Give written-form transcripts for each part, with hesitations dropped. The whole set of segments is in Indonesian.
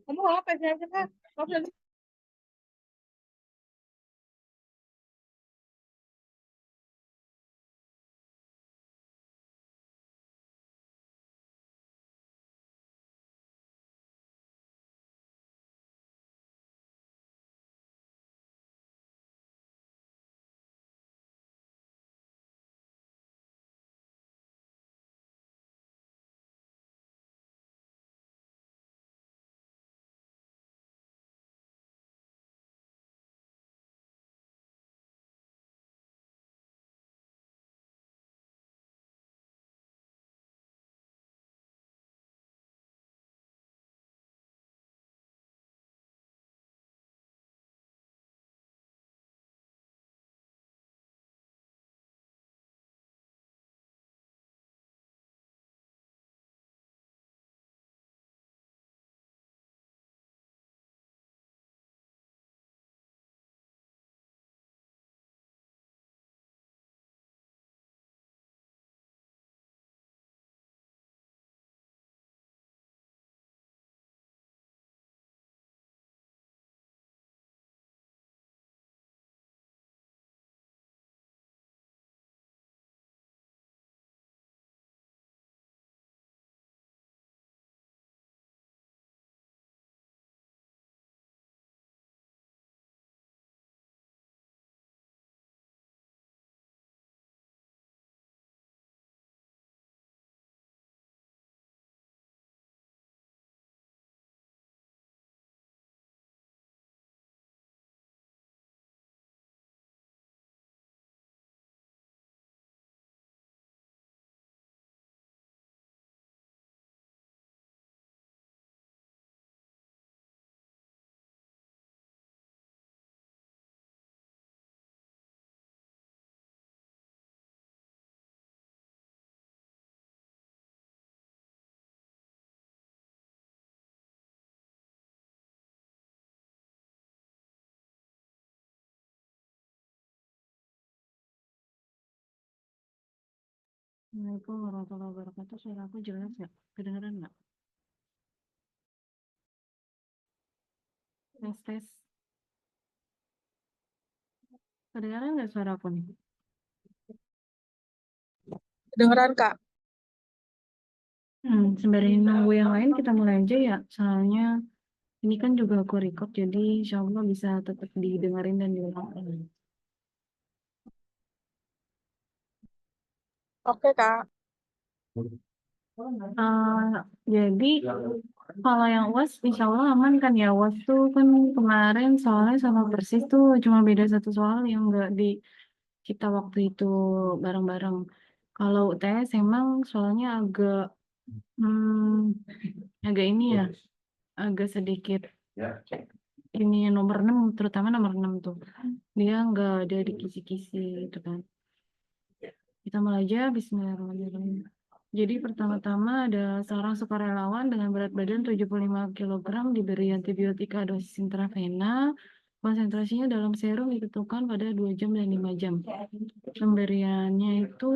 Kamu apa sih? Apa? Assalamualaikum warahmatullahi wabarakatuh. Suara aku jelas ya? Kedengeran nggak? Tes tes. Kedengeran nggak suara aku nih? Kedengeran, Kak. Sembari nunggu yang lain kita mulai aja ya. Soalnya ini kan juga aku record, jadi insya Allah bisa tetap didengarin dan diulang. Oke, Kak. Jadi kalau yang UAS insya Allah aman kan ya. UAS tuh kan kemarin soalnya sama persis tuh cuma beda satu soal yang nggak di kita waktu itu bareng-bareng. Kalau UTS emang soalnya agak ini ya, agak sedikit ini nomor 6 terutama nomor 6 tuh. Dia nggak ada di kisi-kisi gitu kan. Kita mulai aja, bismillahirrahmanirrahim. Jadi pertama-tama ada seorang sukarelawan dengan berat badan 75 kg diberi antibiotika dosis intravena. Konsentrasinya dalam serum ditentukan pada 2 jam dan 5 jam. Pemberiannya itu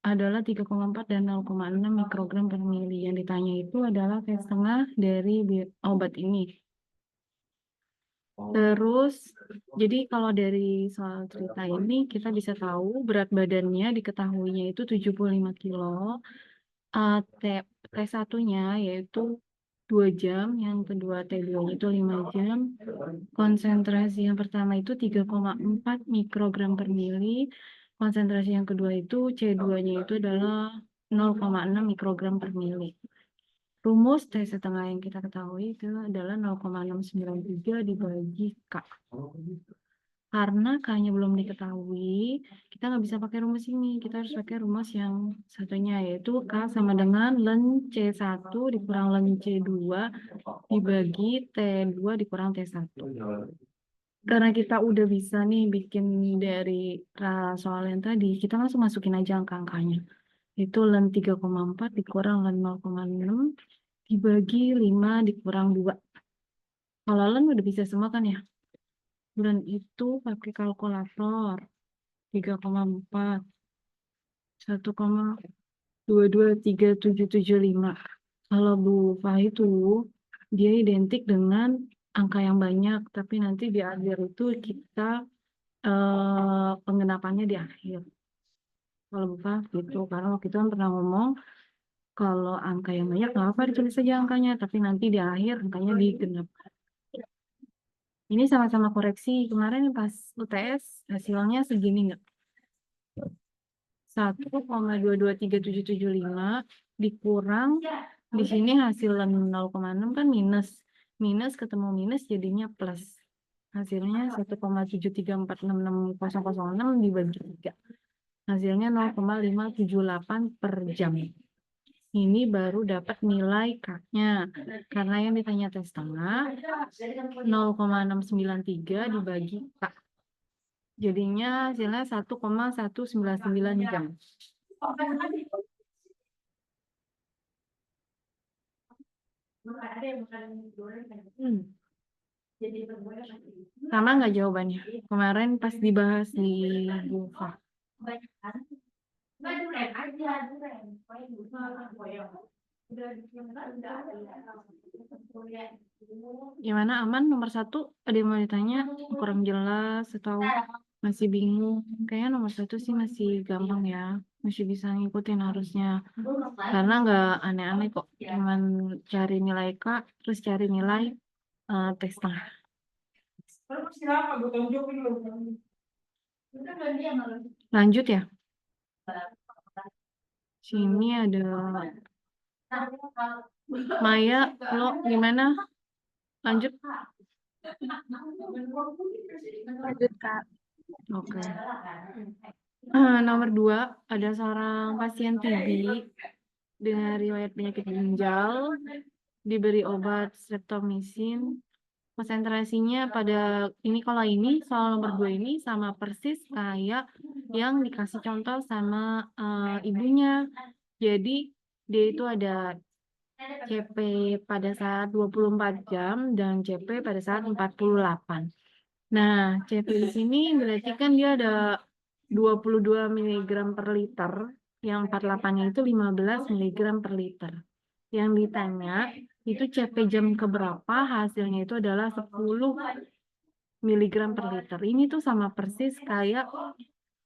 adalah 3,4 dan 0,6 mikrogram per mili. Yang ditanya itu adalah setengah dari obat ini. Terus, jadi kalau dari soal cerita ini kita bisa tahu berat badannya diketahuinya itu 75 kilo. T, T1-nya yaitu 2 jam, yang kedua T2-nya itu 5 jam. Konsentrasi yang pertama itu 3,4 mikrogram per mili. Konsentrasi yang kedua itu C2-nya itu adalah 0,6 mikrogram per mili. Rumus T setengah yang kita ketahui itu adalah 0,693 dibagi K. Karena K-nya belum diketahui, kita nggak bisa pakai rumus ini. Kita harus pakai rumus yang satunya, yaitu K sama dengan ln C1 dikurang ln C2 dibagi T2 dikurang T1. Karena kita udah bisa nih bikin dari soal yang tadi, kita langsung masukin aja angka-angkanya. Itu ln 3,4 dikurang ln 0,6 dibagi 5 dikurang 2. Kalau ln udah bisa semua kan ya? Bulan itu pakai kalkulator 3,4 1,22375. Kalau Bu Fah itu dia identik dengan angka yang banyak, tapi nanti di akhir itu kita penggenapannya di akhir. Kalau bukan gitu, karena waktu itu kan pernah ngomong kalau angka yang banyak nggak apa ditulis saja angkanya, tapi nanti di akhir angkanya digenap. Ini sama-sama koreksi kemarin pas UTS hasilnya segini nggak? 1,223775 dikurang di sini hasil 0,6 kan minus. Minus ketemu minus jadinya plus. Hasilnya 1,7346606 dibagi 3. Hasilnya 0,578 per jam. Ini baru dapat nilai K-nya. Karena yang ditanya tes setengah 0,693 dibagi K. Jadinya hasilnya 1,199 jam. Sama nggak jawabannya? Kemarin pas dibahas di Bufa. Gimana aman nomor 1? Ada yang mau ditanya? Kurang jelas atau masih bingung? Kayaknya nomor 1 sih masih gampang ya. Masih bisa ngikutin harusnya. Karena nggak aneh-aneh kok. Cuman cari nilai K, terus cari nilai tes setengah. Lanjut ya. Sini ada Maya, lo gimana? Lanjut. Lanjut, Kak. Oke. Nomor 2, ada seorang pasien TB dengan riwayat penyakit ginjal, diberi obat streptomycin. Konsentrasinya pada ini, kalau ini soal nomor 2 ini sama persis kayak yang dikasih contoh sama ibunya. Jadi dia itu ada CP pada saat 24 jam dan CP pada saat 48. Nah, CP di sini berarti kan dia ada 22 mg per liter, yang 48-nya itu 15 mg per liter. Yang ditanya itu CP jam keberapa, hasilnya itu adalah 10 mg per liter. Ini tuh sama persis kayak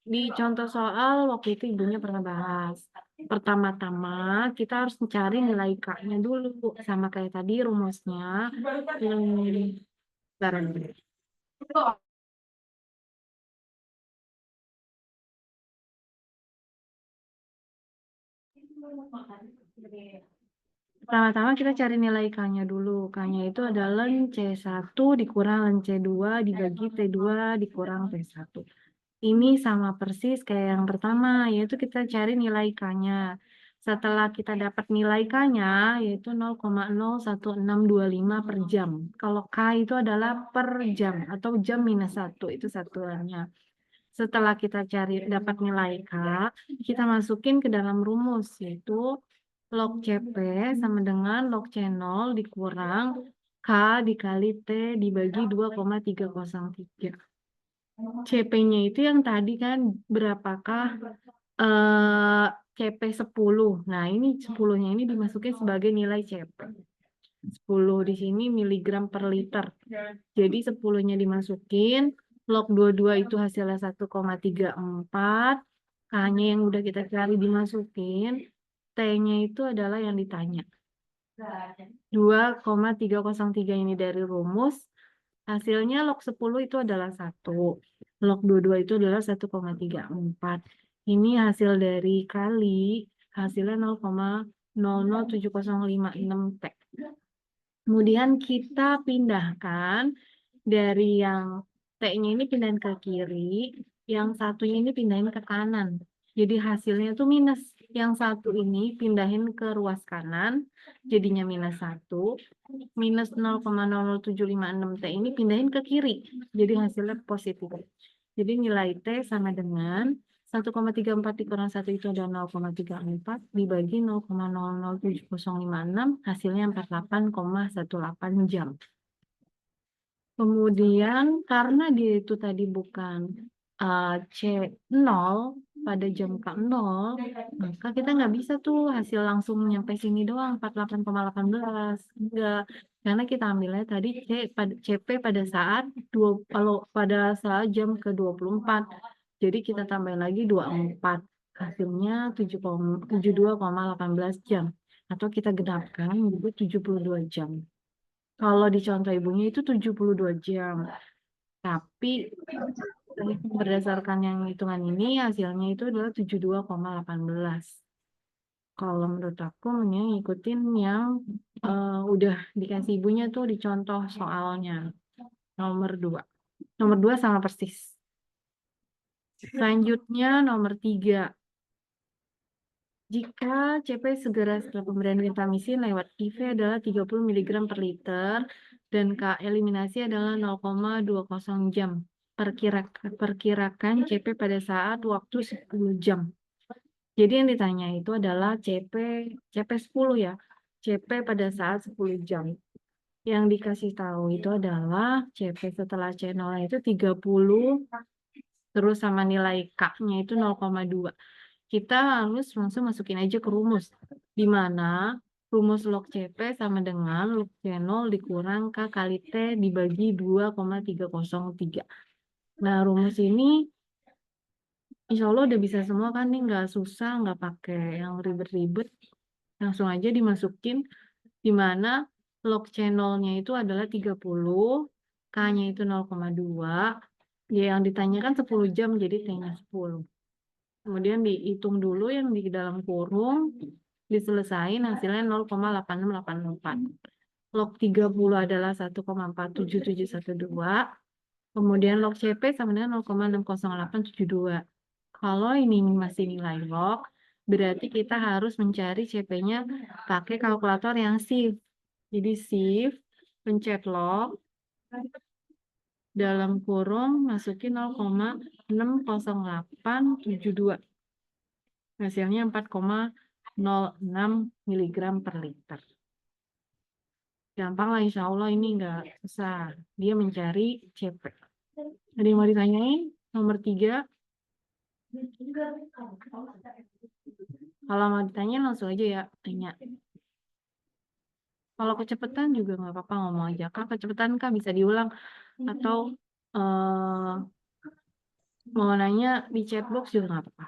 di contoh soal waktu itu ibunya pernah bahas. Pertama-tama kita harus mencari nilai K-nya dulu. Sama kayak tadi rumusnya. Pertama-tama kita cari nilai K-nya dulu. K-nya itu adalah ln C1 dikurang ln C2 dibagi T2 dikurang T1. Ini sama persis kayak yang pertama, yaitu kita cari nilai K-nya. Setelah kita dapat nilai K-nya, yaitu 0,01625 per jam. Kalau K itu adalah per jam atau jam minus 1, itu satuannya. Setelah kita cari dapat nilai K, kita masukin ke dalam rumus, yaitu log CP sama dengan log C0 dikurang K dikali T dibagi 2,303. CP-nya itu yang tadi kan berapakah CP 10. Nah, ini 10-nya ini dimasukin sebagai nilai CP. 10 di sini miligram per liter. Jadi 10-nya dimasukin, log 22 itu hasilnya 1,34. K-nya yang udah kita cari dimasukin, T-nya itu adalah yang ditanya. 2,303 ini dari rumus. Hasilnya log 10 itu adalah 1. Log 22 itu adalah 1,34. Ini hasil dari kali, hasilnya 0,007056 T. Kemudian kita pindahkan dari yang T-nya ini pindahin ke kiri, yang satunya ini pindahin ke kanan. Jadi hasilnya itu minus. Yang satu ini pindahin ke ruas kanan, jadinya minus 1. Minus 0,00756 T ini pindahin ke kiri. Jadi hasilnya positif. Jadi nilai T sama dengan 1,34 dikurang 1 itu ada 0,34 dibagi 0,007056 hasilnya 48,18 jam. Kemudian karena dia itu tadi bukan C0 pada jam ke-0, maka kita nggak bisa tuh hasil langsung nyampe sini doang 48,18. Enggak, karena kita ambilnya tadi CP pada saat kalau pada saat jam ke-24. Jadi kita tambahin lagi 24. Hasilnya 72,18 jam. Atau kita genapkan menjadi 72 jam. Kalau di contoh ibunya itu 72 jam. Tapi berdasarkan yang hitungan ini hasilnya itu adalah 72,18. Kalau menurut aku mending ngikutin yang udah dikasih ibunya tuh di contoh soalnya. Nomor 2. Nomor 2 sama persis. Selanjutnya nomor 3. Jika CP segera setelah pemberian vitamin lewat IV adalah 30 mg per liter dan K eliminasi adalah 0,20 jam. Perkirakan CP pada saat waktu 10 jam. Jadi yang ditanya itu adalah CP 10 ya. CP pada saat 10 jam. Yang dikasih tahu itu adalah CP setelah C0 itu 30 terus sama nilai K-nya itu 0,2. Kita harus langsung masukin aja ke rumus. Di mana rumus log CP sama dengan log C0 dikurang K kali T dibagi 2,303. Nah, rumus ini insya Allah udah bisa semua kan nih, nggak susah, nggak pakai yang ribet-ribet. Langsung aja dimasukin, di mana log channelnya itu adalah 30, K-nya itu 0,2. Ya, yang ditanyakan 10 jam, jadi T-nya 10. Kemudian dihitung dulu yang di dalam kurung, diselesain hasilnya 0,8684. Log 30 adalah 1,47712. Kemudian log CP sama dengan 0,60872. Kalau ini masih nilai log, berarti kita harus mencari CP-nya pakai kalkulator yang shift. Jadi shift, pencet log, dalam kurung masukin 0,60872. Hasilnya 4,06 mg per liter. Gampang lah, insya Allah ini nggak susah. Dia mencari CP. Ada yang mau ditanyain? Nomor 3. Kalau mau ditanya langsung aja ya, tanya. Kalau kecepatan juga nggak apa-apa, ngomong aja. Kak, kecepatan Kak bisa diulang. Atau mau nanya di chatbox juga nggak apa-apa.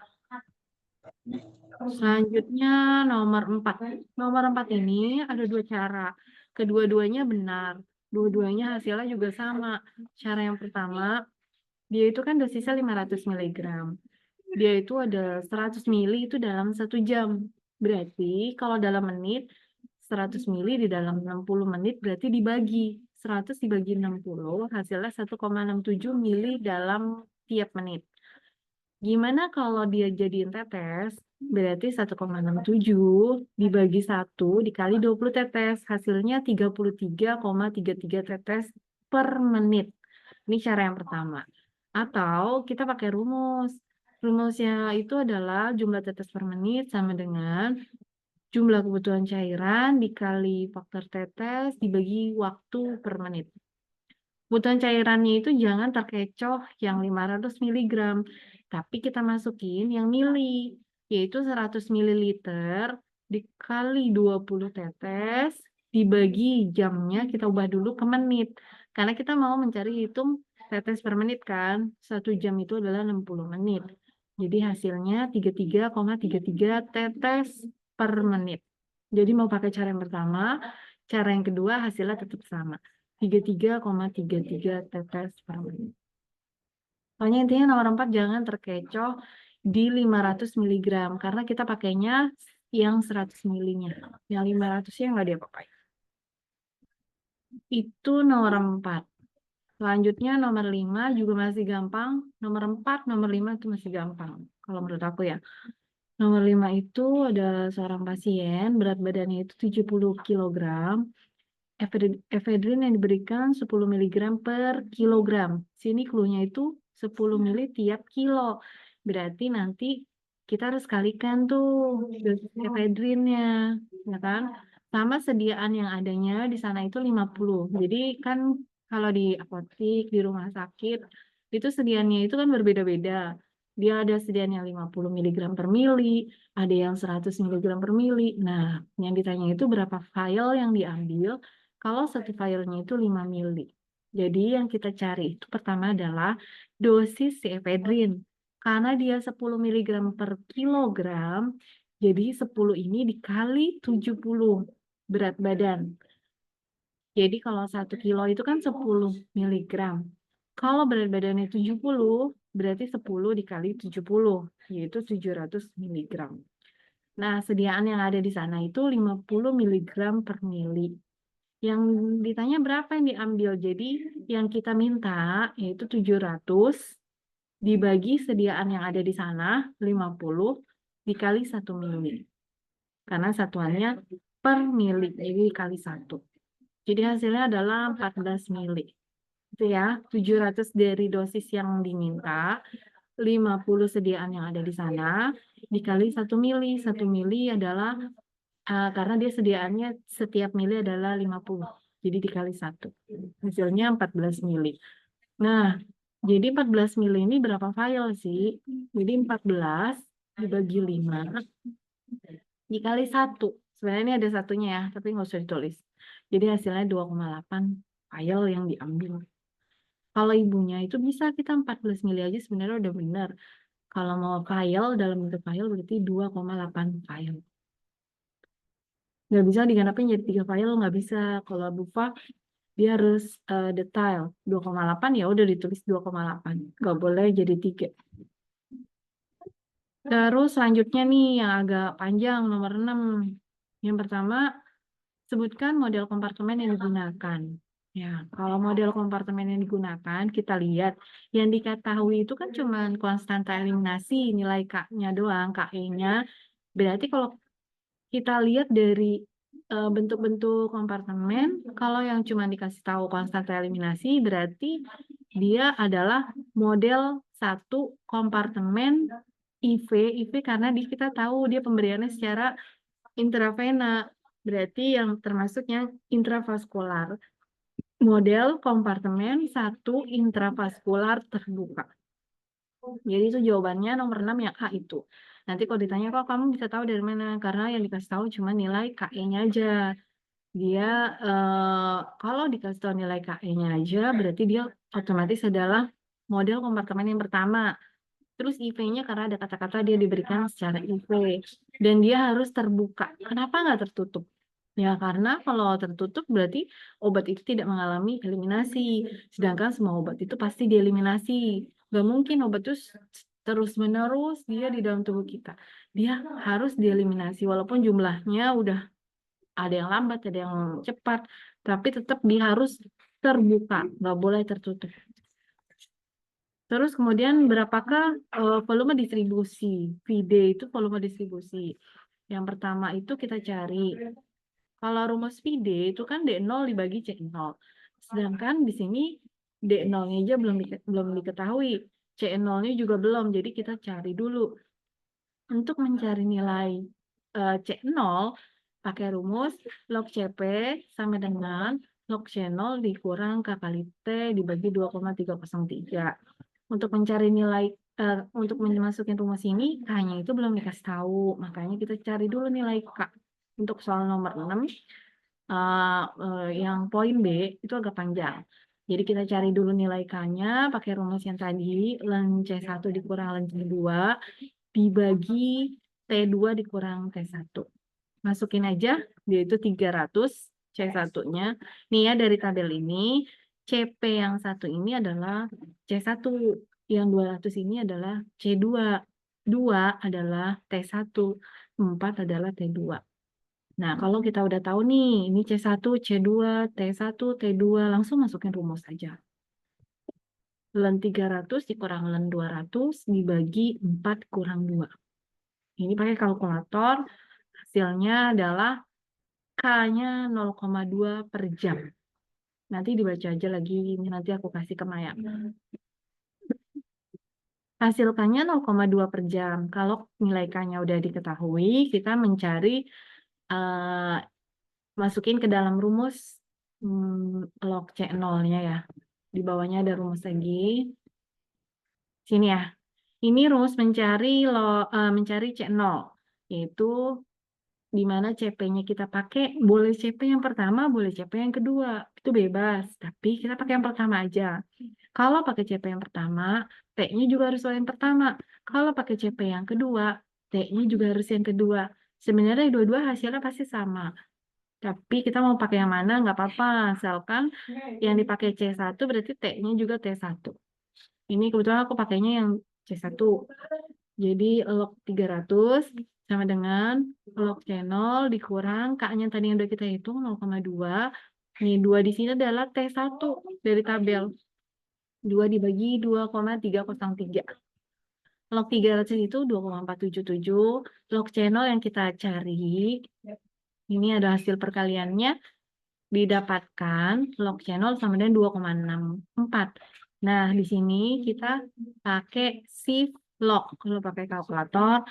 Selanjutnya nomor 4. Nomor 4 ini ada 2 cara. Kedua-duanya benar. Dua-duanya hasilnya juga sama. Cara yang pertama, dia itu kan dosisnya 500 mg. Dia itu ada 100 mili itu dalam 1 jam. Berarti kalau dalam menit, 100 mili di dalam 60 menit berarti dibagi. 100 dibagi 60, hasilnya 1,67 mili dalam tiap menit. Gimana kalau dia jadiin tetes? Berarti 1,67 dibagi 1 dikali 20 tetes. Hasilnya 33,33 tetes per menit. Ini cara yang pertama. Atau kita pakai rumus. Rumusnya itu adalah jumlah tetes per menit sama dengan jumlah kebutuhan cairan dikali faktor tetes dibagi waktu per menit. Kebutuhan cairannya itu jangan terkecoh yang 500 mg, tapi kita masukin yang mili, yaitu 100 ml dikali 20 tetes dibagi jamnya kita ubah dulu ke menit. Karena kita mau mencari hitung tetes per menit kan, 1 jam itu adalah 60 menit. Jadi hasilnya 33,33 tetes per menit. Jadi mau pakai cara yang pertama, cara yang kedua hasilnya tetap sama. 33,33 tetes per menit. Pokoknya intinya nomor 4 jangan terkecoh di 500 mg karena kita pakainya yang 100 milinya. Yang 500-nya nggak diapa-apain. Itu nomor 4. Selanjutnya nomor 5 juga masih gampang. Nomor 4, nomor 5 itu masih gampang. Kalau menurut aku ya. Nomor 5 itu ada seorang pasien, berat badannya itu 70 kg. Efedrin yang diberikan 10 mg per kilogram. Sini cluenya itu 10 mili tiap kilo. Berarti nanti kita harus kalikan tuh dosis efedrinnya, ya kan? Sama sediaan yang adanya di sana itu 50. Jadi kan kalau di apotik, di rumah sakit, itu sediaannya itu kan berbeda-beda. Dia ada sedianya 50 mg per mili, ada yang 100 mg per mili. Nah, yang ditanya itu berapa file yang diambil kalau satu filenya itu 5 mili. Jadi yang kita cari itu pertama adalah dosis si efedrin. Karena dia 10 mg per kilogram, jadi 10 ini dikali 70 berat badan. Jadi kalau 1 kilo itu kan 10 mg. Kalau berat badannya 70, berarti 10 dikali 70, yaitu 700 mg. Nah, sediaan yang ada di sana itu 50 mg per mili. Yang ditanya berapa yang diambil. Jadi yang kita minta yaitu 700 dibagi sediaan yang ada di sana, 50 dikali 1 mili. Karena satuannya per mili, jadi dikali 1. Jadi hasilnya adalah 14 mili. Itu ya, 700 dari dosis yang diminta, 50 sediaan yang ada di sana, dikali 1 mili. 1 mili adalah, karena dia sediaannya setiap mili adalah 50. Jadi dikali 1. Hasilnya 14 mili. Nah, jadi 14 mili ini berapa file sih? Jadi 14 dibagi 5 dikali 1. Sebenarnya ini ada satunya ya, tapi nggak usah ditulis. Jadi hasilnya 2,8 file yang diambil. Kalau ibunya itu bisa kita 14 mili aja sebenarnya udah benar. Kalau mau file dalam bentuk file berarti 2,8 file. Nggak bisa diganapin jadi 3 file, nggak bisa. Kalau Bufa dia harus detail. 2,8 ya udah ditulis 2,8. Nggak boleh jadi 3. Terus selanjutnya nih yang agak panjang nomor 6. Yang pertama, sebutkan model kompartemen yang digunakan. Ya, kalau model kompartemen yang digunakan, kita lihat yang diketahui itu kan cuma konstanta eliminasi, nilai K-nya doang, KE-nya. Berarti kalau kita lihat dari bentuk-bentuk kompartemen, kalau yang cuma dikasih tahu konstanta eliminasi, berarti dia adalah model satu kompartemen IV, IV karena kita tahu dia pemberiannya secara intravena. Berarti yang termasuk yang intravaskular. Model kompartemen 1 intravaskular terbuka. Jadi itu jawabannya nomor 6 yang A itu. Nanti kalau ditanya kok kamu bisa tahu dari mana? Karena yang dikasih tahu cuma nilai KE-nya aja. Dia kalau dikasih tahu nilai KE-nya aja berarti dia otomatis adalah model kompartemen yang pertama. Terus IV-nya karena ada kata-kata dia diberikan secara IV. Dan dia harus terbuka. Kenapa nggak tertutup? Ya karena kalau tertutup berarti obat itu tidak mengalami eliminasi. Sedangkan semua obat itu pasti dieliminasi. Nggak mungkin obat itu terus-menerus dia di dalam tubuh kita. Dia harus dieliminasi. Walaupun jumlahnya udah ada yang lambat, ada yang cepat. Tapi tetap dia harus terbuka. Nggak boleh tertutup. Terus kemudian berapakah volume distribusi? VD itu volume distribusi. Yang pertama itu kita cari. Kalau rumus VD itu kan D0 dibagi C0. Sedangkan di sini D0-nya aja belum diketahui. C0-nya juga belum. Jadi kita cari dulu. Untuk mencari nilai C0 pakai rumus log CP sama dengan log C0 dikurang K kali T dibagi 2,303. Untuk mencari nilai, untuk memasukin rumus ini, K-nya itu belum dikasih tahu. Makanya kita cari dulu nilai K. Untuk soal nomor 6, yang poin B, itu agak panjang. Jadi kita cari dulu nilai K-nya, pakai rumus yang tadi, ln C1 dikurang ln C2, dibagi T2 dikurang T1. Masukin aja, yaitu 300 C1-nya. Nih ya, dari tabel ini, CP yang satu ini adalah C1, yang 200 ini adalah C2, 2 adalah T1, 4 adalah T2. Nah, kalau kita udah tahu nih, ini C1, C2, T1, T2, langsung masukin rumus aja. Ln 300 dikurang ln 200 dibagi 4 kurang 2. Ini pakai kalkulator, hasilnya adalah K-nya 0,2 per jam. Nanti dibaca aja lagi, ini nanti aku kasih ke Maya. Hasil K-nya 0,2 per jam. Kalau nilai K-nya udah diketahui, kita mencari, masukin ke dalam rumus log C0-nya ya. Di bawahnya ada rumus lagi. Sini ya. Ini rumus mencari C0, yaitu di mana CP-nya kita pakai, boleh CP yang pertama, boleh CP yang kedua. Itu bebas, tapi kita pakai yang pertama aja. Kalau pakai CP yang pertama, T-nya juga harus yang pertama. Kalau pakai CP yang kedua, T-nya juga harus yang kedua. Sebenarnya dua-dua hasilnya pasti sama. Tapi kita mau pakai yang mana, nggak apa-apa. Asalkan yang dipakai C1 berarti T-nya juga T1. Ini kebetulan aku pakainya yang C1. Jadi log 300 sama dengan log C0 dikurang K-nya tadi yang udah kita hitung 0,2. Nih, 2 di sini adalah T1 dari tabel. 2 dibagi 2,303. Log 300 itu 2,477. Log C0 yang kita cari, ini ada hasil perkaliannya, didapatkan log C0 sama dengan 2,64. Nah, di sini kita pakai shift log. Kalau pakai kalkulator,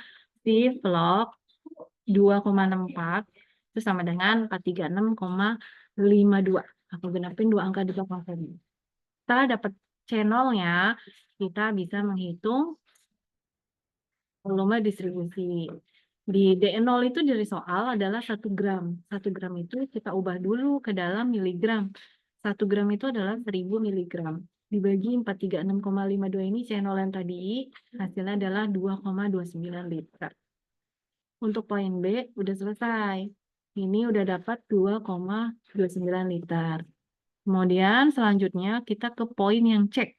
shift log 2,64 itu sama dengan 436,52. Aku genapin dua angka di belakang sini. Setelah dapat C0-nya, kita bisa menghitung volume distribusi. Di D0 itu dari soal adalah 1 gram. 1 gram itu kita ubah dulu ke dalam miligram. 1 gram itu adalah 1000 miligram. Dibagi 436,52 ini C0 yang tadi, hasilnya adalah 2,29 liter. Untuk poin B udah selesai. Ini udah dapat 2,29 liter. Kemudian selanjutnya kita ke poin yang C.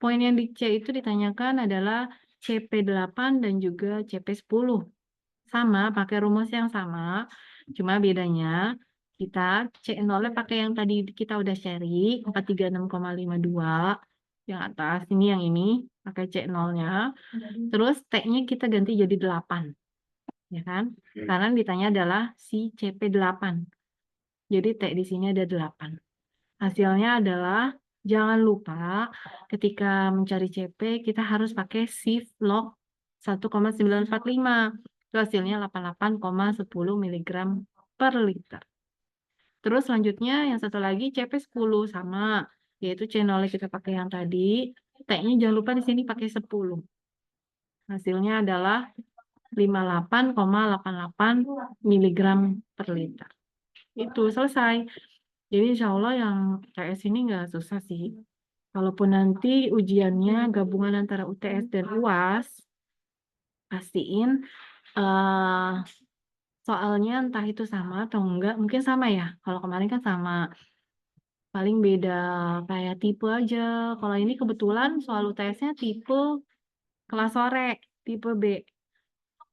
Poin yang di C itu ditanyakan adalah CP8 dan juga CP10. Sama, pakai rumus yang sama. Cuma bedanya kita C0-nya pakai yang tadi kita udah sharing, 436,52. Yang atas, ini yang ini, pakai C0-nya. Terus T-nya kita ganti jadi 8. Ya kan? Karena ditanya adalah si CP8. Jadi T di sini ada 8. Hasilnya adalah, jangan lupa ketika mencari CP, kita harus pakai shift log 1,945. Itu hasilnya 88,10 mg per liter. Terus selanjutnya yang satu lagi CP10 sama, yaitu channel kita pakai yang tadi. T-nya jangan lupa di sini pakai 10. Hasilnya adalah 58,88 mg per liter. Itu selesai. Jadi insya Allah yang UTS ini nggak susah sih. Kalaupun nanti ujiannya gabungan antara UTS dan UAS, pastiin soalnya entah itu sama atau enggak. Mungkin sama ya. Kalau kemarin kan sama. Paling beda kayak tipe aja. Kalau ini kebetulan soal UTS-nya tipe kelas sore, tipe B.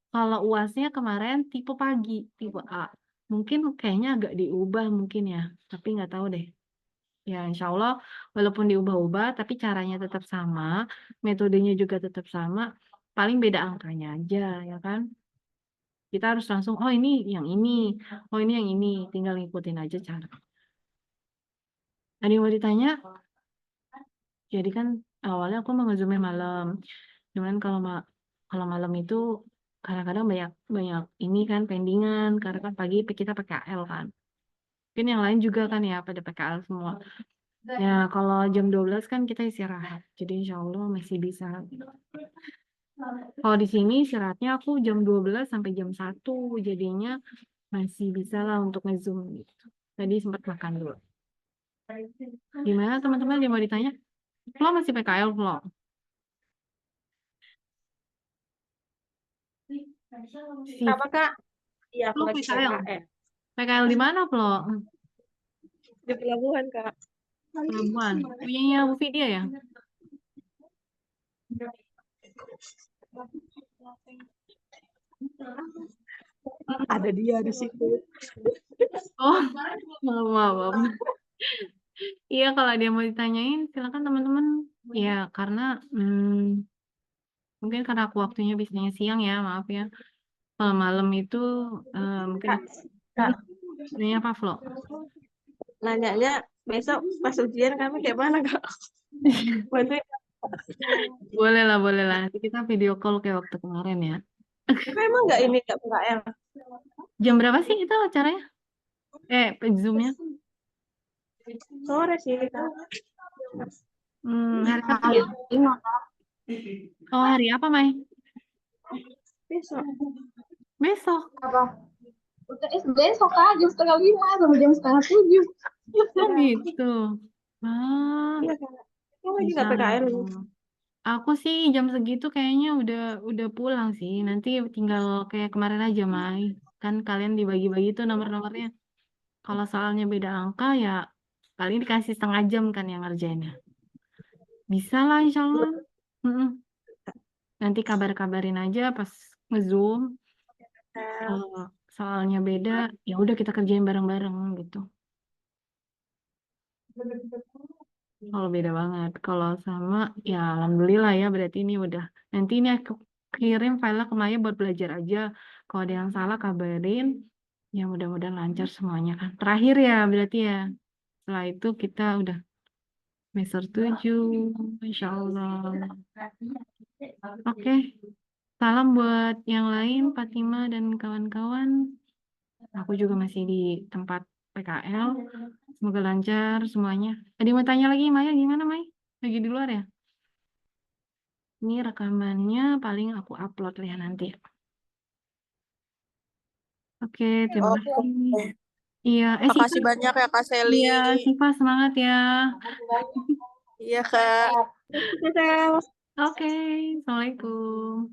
Kalau UAS-nya kemarin tipe pagi, tipe A. Mungkin kayaknya agak diubah mungkin ya. Tapi nggak tahu deh. Ya, insya Allah walaupun diubah-ubah, tapi caranya tetap sama, metodenya juga tetap sama, paling beda angkanya aja, ya kan? Kita harus langsung, oh ini yang ini, oh ini yang ini, tinggal ngikutin aja cara. Ada yang mau ditanya? Jadi kan awalnya aku mau nge-zoomnya malam, cuman kalau malam itu kadang-kadang banyak ini kan pendingan, karena kan pagi kita PKL kan. Mungkin yang lain juga kan ya pada PKL semua. Ya, kalau jam 12 kan kita istirahat. Jadi insya Allah masih bisa. Kalau di sini istirahatnya aku jam 12 sampai jam 1. Jadinya masih bisa lah untuk nge-zoom gitu. Tadi sempat makan dulu. Gimana teman-teman yang mau ditanya? Lo masih PKL, Flo? Apa Kak? Iya, aku Lo lagi PKL? PKL. PKL di mana, Flo? Di pelabuhan Kak. Pelabuhan. Punyanya Bu Vidya ya? Ada dia di situ. Oh, maaf. Iya, kalau dia mau ditanyain, silakan teman-teman. Ya, karena mungkin karena aku waktunya biasanya siang ya, maaf ya. Kalau malam itu mungkin Kak, nanya apa, Flo? nanyanya besok pas ujian kami kayak mana Kak? Bantuin. Boleh lah. Nanti kita video call kayak waktu kemarin ya. Kak, emang nggak ini nggak PKL? Jam berapa sih itu acaranya? Zoom-nya? Sore sih Kak. Hari Sabtu ya? Oh, hari apa, Mai? Besok. Besok. Apa? UTS besok kan jam 4:30 sampai jam 6:30. Oh, gitu. Ah, Iya, Kak. Kamu lagi bisa nggak lah. PKL? Aku sih jam segitu kayaknya udah pulang sih. Nanti tinggal kayak kemarin aja, Mai. Kan kalian dibagi-bagi tuh nomor-nomornya. Kalau soalnya beda angka ya paling dikasih setengah jam kan yang ngerjainnya. Bisa lah insya Allah. Mm-mm. Nanti kabar-kabarin aja pas nge-Zoom. Kalau soalnya beda, ya udah kita kerjain bareng-bareng gitu. Kalau beda banget. Kalau sama, ya alhamdulillah ya berarti ini udah. Nanti ini aku kirim file ke Maya buat belajar aja. Kalau ada yang salah kabarin. Ya mudah-mudahan lancar semuanya kan. Terakhir ya berarti ya. Setelah itu kita udah semester 7. Insya Allah. Oke. Salam buat yang lain, Fatima dan kawan-kawan. Aku juga masih di tempat PKL. Semoga lancar semuanya. Ada yang mau tanya lagi, Maya? Gimana, Maya? Lagi di luar ya? Ini rekamannya paling aku upload ya nanti. Oke, terima Oke. kasih. Iya, Siva. Makasih banyak ya Kak Seli. Iya, Siva semangat ya. Iya Kak. Dadah. Oke, Assalamualaikum.